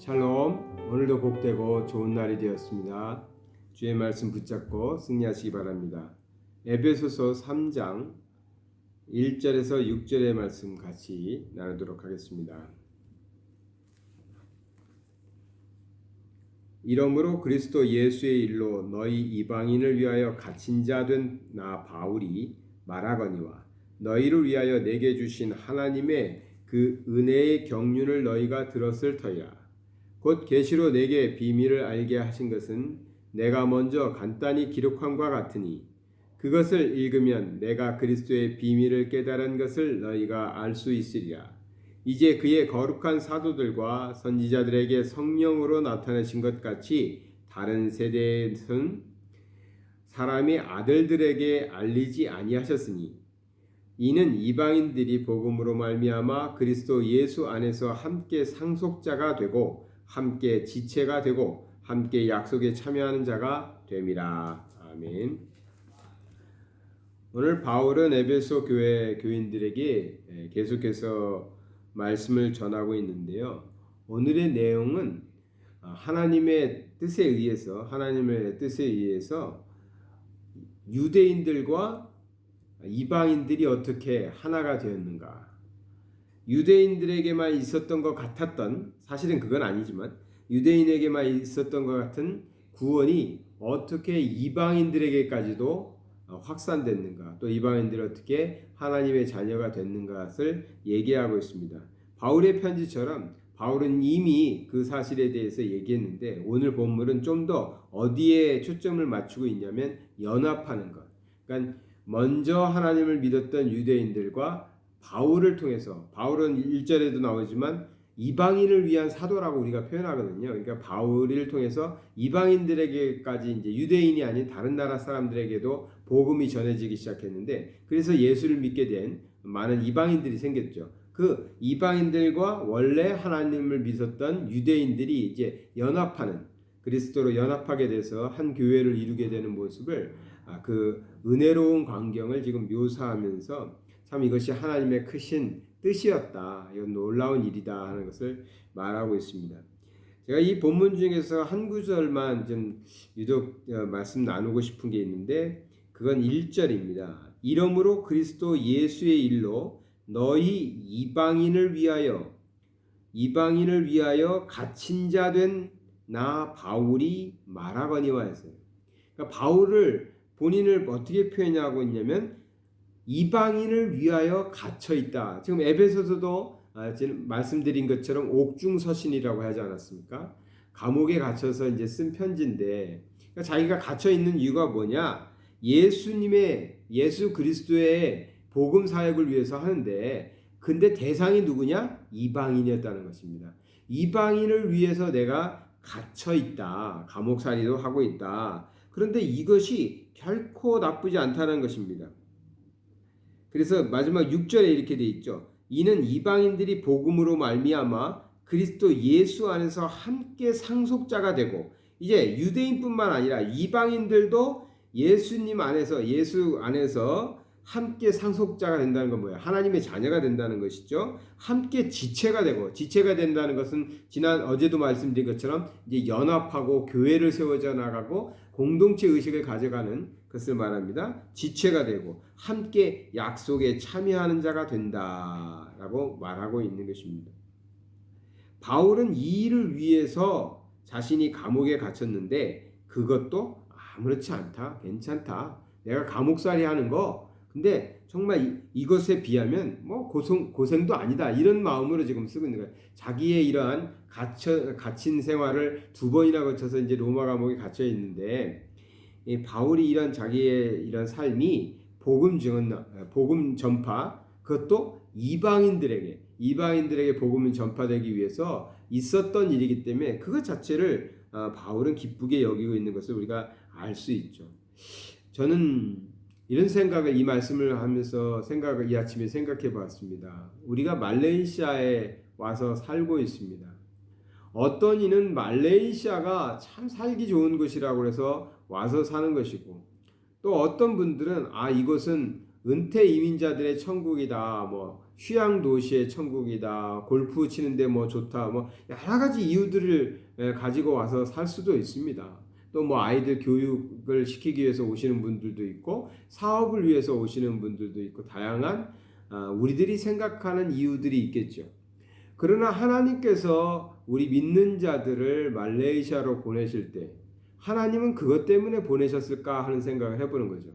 샬롬. 오늘도 복되고 좋은 날이 되었습니다. 주의 말씀 붙잡고 승리하시기 바랍니다. 에베소서 3장 1절에서 6절의 말씀 같이 나누도록 하겠습니다. 이러므로 그리스도 예수의 일로 너희 이방인을 위하여 갇힌 자 된 나 바울이 말하거니와 너희를 위하여 내게 주신 하나님의 그 은혜의 경륜을 너희가 들었을 터이라. 곧 계시로 내게 비밀을 알게 하신 것은 내가 먼저 간단히 기록함과 같으니 그것을 읽으면 내가 그리스도의 비밀을 깨달은 것을 너희가 알 수 있으리라. 이제 그의 거룩한 사도들과 선지자들에게 성령으로 나타내신 것 같이 다른 세대에서는 사람의 아들들에게 알리지 아니하셨으니 이는 이방인들이 복음으로 말미암아 그리스도 예수 안에서 함께 상속자가 되고 함께 지체가 되고 함께 약속에 참여하는 자가 됨이라. 아멘. 오늘 바울은 에베소 교회 교인들에게 계속해서 말씀을 전하고 있는데요. 오늘의 내용은 하나님의 뜻에 의해서 유대인들과 이방인들이 어떻게 하나가 되었는가. 유대인들에게만 있었던 것 같았던, 사실은 그건 아니지만 유대인에게만 있었던 것 같은 구원이 어떻게 이방인들에게까지도 확산됐는가, 또 이방인들이 어떻게 하나님의 자녀가 됐는가를 얘기하고 있습니다. 바울의 편지처럼 바울은 이미 그 사실에 대해서 얘기했는데 오늘 본문은 좀 더 어디에 초점을 맞추고 있냐면 연합하는 것. 그러니까 먼저 하나님을 믿었던 유대인들과 바울을 통해서, 바울은 1절에도 나오지만 이방인을 위한 사도라고 우리가 표현하거든요. 그러니까 바울을 통해서 이방인들에게까지, 이제 유대인이 아닌 다른 나라 사람들에게도 복음이 전해지기 시작했는데, 그래서 예수를 믿게 된 많은 이방인들이 생겼죠. 그 이방인들과 원래 하나님을 믿었던 유대인들이 이제 연합하는, 그리스도로 연합하게 돼서 한 교회를 이루게 되는 모습을, 그 은혜로운 광경을 지금 묘사하면서 참 이것이 하나님의 크신 뜻이었다, 이건 놀라운 일이다 하는 것을 말하고 있습니다. 제가 이 본문 중에서 한 구절만 좀 유독 말씀 나누고 싶은 게 있는데, 그건 1절입니다. 이러므로 그리스도 예수의 일로 너희 이방인을 위하여 갇힌 자 된 나 바울이 말하거니와 했어요. 그러니까 바울을, 본인을 어떻게 표현하고 있냐면 이방인을 위하여 갇혀 있다. 지금 에베소서도 지금 말씀드린 것처럼 옥중서신이라고 하지 않았습니까? 감옥에 갇혀서 이제 쓴 편지인데, 그러니까 자기가 갇혀 있는 이유가 뭐냐? 예수 그리스도의 복음 사역을 위해서 하는데, 근데 대상이 누구냐? 이방인이었다는 것입니다. 이방인을 위해서 내가 갇혀 있다. 감옥살이도 하고 있다. 그런데 이것이 결코 나쁘지 않다는 것입니다. 그래서 마지막 6절에 이렇게 돼 있죠. 이는 이방인들이 복음으로 말미암아 그리스도 예수 안에서 함께 상속자가 되고, 이제 유대인뿐만 아니라 이방인들도 예수 안에서 함께 상속자가 된다는 건 뭐예요? 하나님의 자녀가 된다는 것이죠. 함께 지체가 되고, 지체가 된다는 것은 어제도 말씀드린 것처럼 이제 연합하고 교회를 세워져 나가고 공동체 의식을 가져가는 것을 말합니다. 지체가 되고 함께 약속에 참여하는 자가 된다라고 말하고 있는 것입니다. 바울은 이 일을 위해서 자신이 감옥에 갇혔는데 그것도 아무렇지 않다, 괜찮다, 내가 감옥살이 하는 거, 근데 정말 이것에 비하면 뭐 고생도 아니다, 이런 마음으로 지금 쓰고 있는 거예요. 자기의 이러한 갇힌 생활을 2번이나 거쳐서 이제 로마 감옥에 갇혀 있는데, 바울이 이런 자기의 이런 삶이 복음 전파, 그것도 이방인들에게 복음이 전파되기 위해서 있었던 일이기 때문에 그것 자체를 바울은 기쁘게 여기고 있는 것을 우리가 알 수 있죠. 저는 이런 생각을, 이 말씀을 하면서 이 아침에 생각해 봤습니다. 우리가 말레이시아에 와서 살고 있습니다. 어떤 이는 말레이시아가 참 살기 좋은 곳이라고 해서 와서 사는 것이고, 또 어떤 분들은 이것은 은퇴 이민자들의 천국이다, 뭐 휴양 도시의 천국이다, 골프 치는데 뭐 좋다, 뭐 여러 가지 이유들을 가지고 와서 살 수도 있습니다. 또 뭐 아이들 교육을 시키기 위해서 오시는 분들도 있고 사업을 위해서 오시는 분들도 있고 다양한 우리들이 생각하는 이유들이 있겠죠. 그러나 하나님께서 우리 믿는 자들을 말레이시아로 보내실 때 하나님은 그것 때문에 보내셨을까 하는 생각을 해보는 거죠.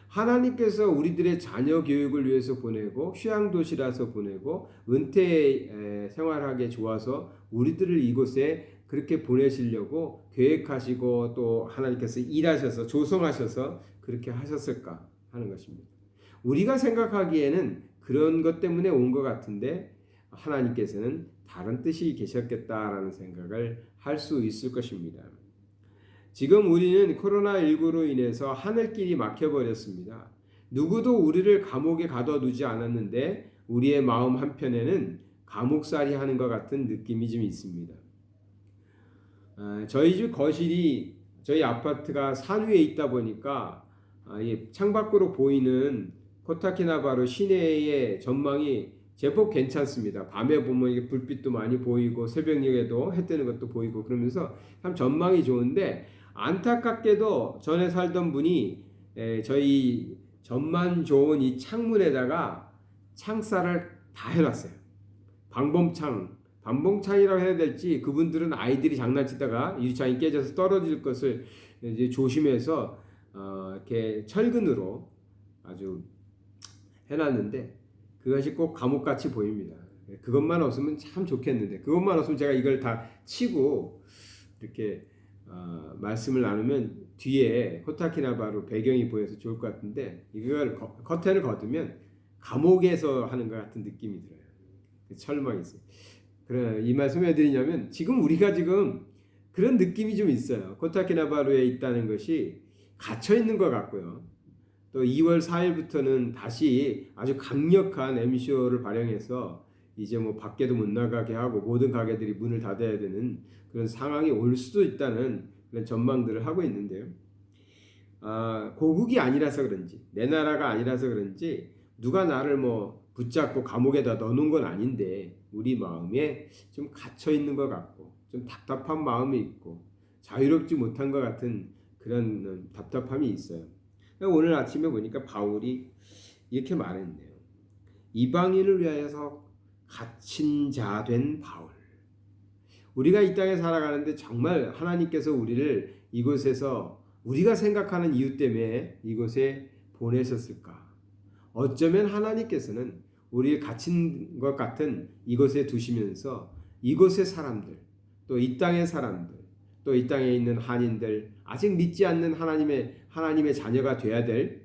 하나님께서 우리들의 자녀 교육을 위해서 보내고 휴양도시라서 보내고 은퇴 생활하기 좋아서 우리들을 이곳에 그렇게 보내시려고 계획하시고 또 하나님께서 일하셔서 조성하셔서 그렇게 하셨을까 하는 것입니다. 우리가 생각하기에는 그런 것 때문에 온 것 같은데 하나님께서는 다른 뜻이 계셨겠다라는 생각을 할 수 있을 것입니다. 지금 우리는 코로나19로 인해서 하늘길이 막혀버렸습니다. 누구도 우리를 감옥에 가둬두지 않았는데 우리의 마음 한편에는 감옥살이 하는 것 같은 느낌이 좀 있습니다. 저희 집 거실이 저희 아파트가 산 위에 있다 보니까 창밖으로 보이는 코타키나바루 시내의 전망이 제법 괜찮습니다. 밤에 보면 이게 불빛도 많이 보이고 새벽녘에도 해 뜨는 것도 보이고 그러면서 참 전망이 좋은데 안타깝게도 전에 살던 분이 저희 전망 좋은 이 창문에다가 창살을 다 해놨어요. 방범창이라고 해야 될지 그분들은 아이들이 장난치다가 유리창이 깨져서 떨어질 것을 이제 조심해서 이렇게 철근으로 아주 해놨는데 그것이 꼭 감옥같이 보입니다. 그것만 없으면 참 좋겠는데 그것만 없으면 제가 이걸 다 치고 이렇게 말씀을 나누면 뒤에 코타키나바루 배경이 보여서 좋을 것 같은데 이걸 커튼을 걷으면 감옥에서 하는 것 같은 느낌이 들어요. 철망이 있어요. 그래 이 말씀을 해드리냐면 지금 우리가 지금 그런 느낌이 좀 있어요. 코타키나바루에 있다는 것이 갇혀 있는 것 같고요. 또 2월 4일부터는 다시 아주 강력한 MCO를 발령해서 이제 뭐 밖에도 못 나가게 하고 모든 가게들이 문을 닫아야 되는 그런 상황이 올 수도 있다는 그런 전망들을 하고 있는데요. 고국이 아니라서 그런지 내 나라가 아니라서 그런지 누가 나를 뭐 붙잡고 감옥에다 넣어놓은 건 아닌데 우리 마음에 좀 갇혀 있는 것 같고 좀 답답한 마음이 있고 자유롭지 못한 것 같은 그런 답답함이 있어요. 오늘 아침에 보니까 바울이 이렇게 말했네요. 이방인을 위하여서 갇힌 자 된 바울. 우리가 이 땅에 살아가는데 정말 하나님께서 우리를 이곳에서 우리가 생각하는 이유 때문에 이곳에 보내셨을까? 어쩌면 하나님께서는 우리를 갇힌 것 같은 이곳에 두시면서 이곳의 사람들, 또 이 땅의 사람들, 또 이 땅에 있는 한인들, 아직 믿지 않는 하나님의 자녀가 돼야 될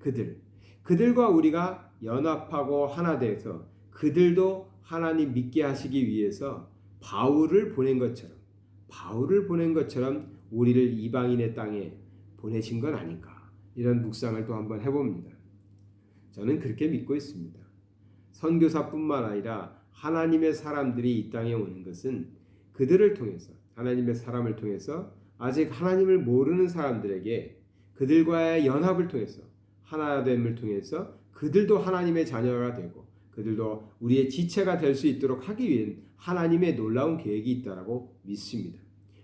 그들과 우리가 연합하고 하나 돼서 그들도 하나님 믿게 하시기 위해서 바울을 보낸 것처럼 우리를 이방인의 땅에 보내신 건 아닌가 이런 묵상을 또 한번 해봅니다. 저는 그렇게 믿고 있습니다. 선교사뿐만 아니라 하나님의 사람들이 이 땅에 오는 것은 그들을 통해서 하나님의 사람을 통해서 아직 하나님을 모르는 사람들에게 그들과의 연합을 통해서 하나됨을 통해서 그들도 하나님의 자녀가 되고 그들도 우리의 지체가 될 수 있도록 하기 위한 하나님의 놀라운 계획이 있다고 믿습니다.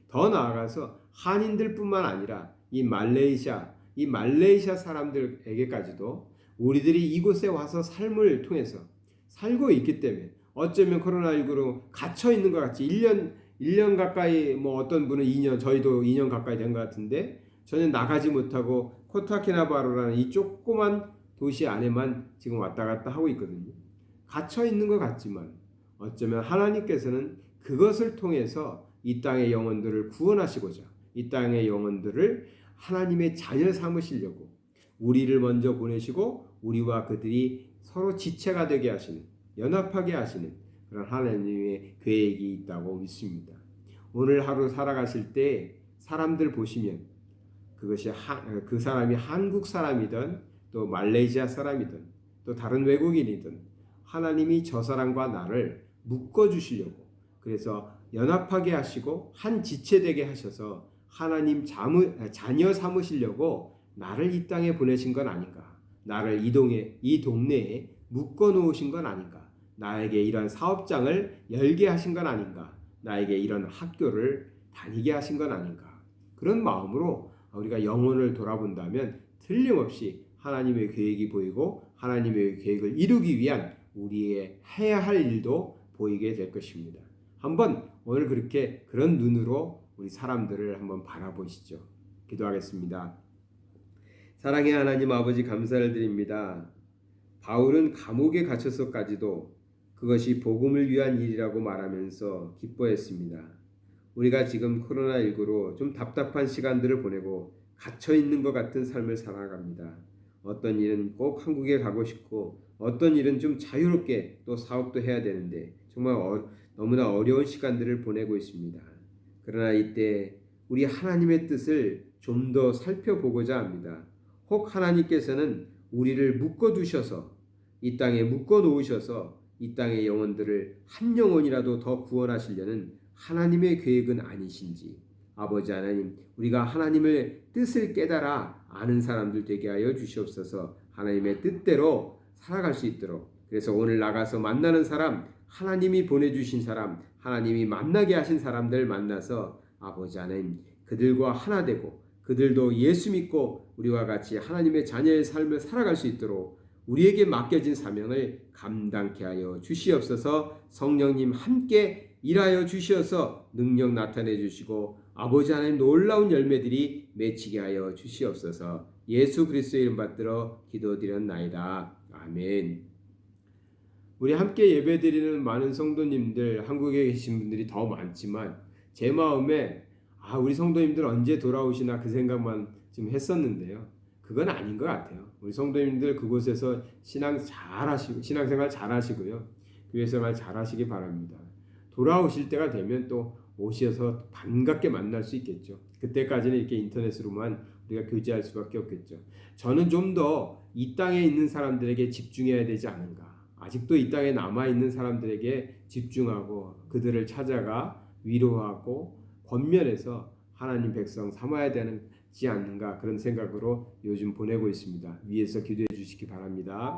더 나아가서 한인들뿐만 아니라 이 말레이시아 사람들에게까지도 우리들이 이곳에 와서 삶을 통해서 살고 있기 때문에 어쩌면 코로나19로 갇혀 있는 것 같이 1년 가까이 뭐 어떤 분은 2년 저희도 2년 가까이 된 것 같은데 저는 나가지 못하고 코타키나바루라는 이 조그만 도시 안에만 지금 왔다 갔다 하고 있거든요. 갇혀 있는 것 같지만 어쩌면 하나님께서는 그것을 통해서 이 땅의 영혼들을 구원하시고자 이 땅의 영혼들을 하나님의 자녀 삼으시려고 우리를 먼저 보내시고 우리와 그들이 서로 지체가 되게 하시는 연합하게 하시는 그런 하나님의 계획이 있다고 믿습니다. 오늘 하루 살아가실 때 사람들 보시면 그것이 그 사람이 한국 사람이든 또 말레이시아 사람이든 또 다른 외국인이든 하나님이 저 사람과 나를 묶어주시려고 그래서 연합하게 하시고 한 지체되게 하셔서 하나님 자녀 삼으시려고 나를 이 땅에 보내신 건 아닌가 나를 이 동네에 묶어 놓으신 건 아닌가? 나에게 이런 사업장을 열게 하신 건 아닌가? 나에게 이런 학교를 다니게 하신 건 아닌가? 그런 마음으로 우리가 영혼을 돌아본다면 틀림없이 하나님의 계획이 보이고 하나님의 계획을 이루기 위한 우리의 해야 할 일도 보이게 될 것입니다. 한번 오늘 그런 눈으로 우리 사람들을 한번 바라보시죠. 기도하겠습니다. 사랑의 하나님 아버지, 감사를 드립니다. 바울은 감옥에 갇혀서까지도 그것이 복음을 위한 일이라고 말하면서 기뻐했습니다. 우리가 지금 코로나19로 좀 답답한 시간들을 보내고 갇혀 있는 것 같은 삶을 살아갑니다. 어떤 일은 꼭 한국에 가고 싶고 어떤 일은 좀 자유롭게 또 사업도 해야 되는데 정말 너무나 어려운 시간들을 보내고 있습니다. 그러나 이때 우리 하나님의 뜻을 좀 더 살펴보고자 합니다. 혹 하나님께서는 우리를 묶어두셔서 이 땅에 묶어놓으셔서 이 땅의 영혼들을 한 영혼이라도 더 구원하시려는 하나님의 계획은 아니신지, 아버지 하나님, 우리가 하나님의 뜻을 깨달아 아는 사람들 되게 하여 주시옵소서. 하나님의 뜻대로 살아갈 수 있도록. 그래서 오늘 나가서 만나는 사람, 하나님이 보내주신 사람, 하나님이 만나게 하신 사람들 만나서 아버지 하나님, 그들과 하나 되고 그들도 예수 믿고 우리와 같이 하나님의 자녀의 삶을 살아갈 수 있도록 우리에게 맡겨진 사명을 감당케 하여 주시옵소서. 성령님 함께 일하여 주시어서 능력 나타내 주시고 아버지 하나님 놀라운 열매들이 맺히게 하여 주시옵소서. 예수 그리스도의 이름 받들어 기도드렸나이다. 아멘. 우리 함께 예배드리는 많은 성도님들, 한국에 계신 분들이 더 많지만 제 마음에 우리 성도님들 언제 돌아오시나 그 생각만 지금 했었는데요. 그건 아닌 것 같아요. 우리 성도님들 그곳에서 신앙생활 잘하시고요. 교회생활 잘하시기 바랍니다. 돌아오실 때가 되면 또 오셔서 반갑게 만날 수 있겠죠. 그때까지는 이렇게 인터넷으로만 우리가 교제할 수밖에 없겠죠. 저는 좀 더 이 땅에 있는 사람들에게 집중해야 되지 않은가. 아직도 이 땅에 남아있는 사람들에게 집중하고 그들을 찾아가 위로하고 권면해서 하나님 백성 삼아야 되지 않는가, 그런 생각으로 요즘 보내고 있습니다. 위에서 기도해 주시기 바랍니다.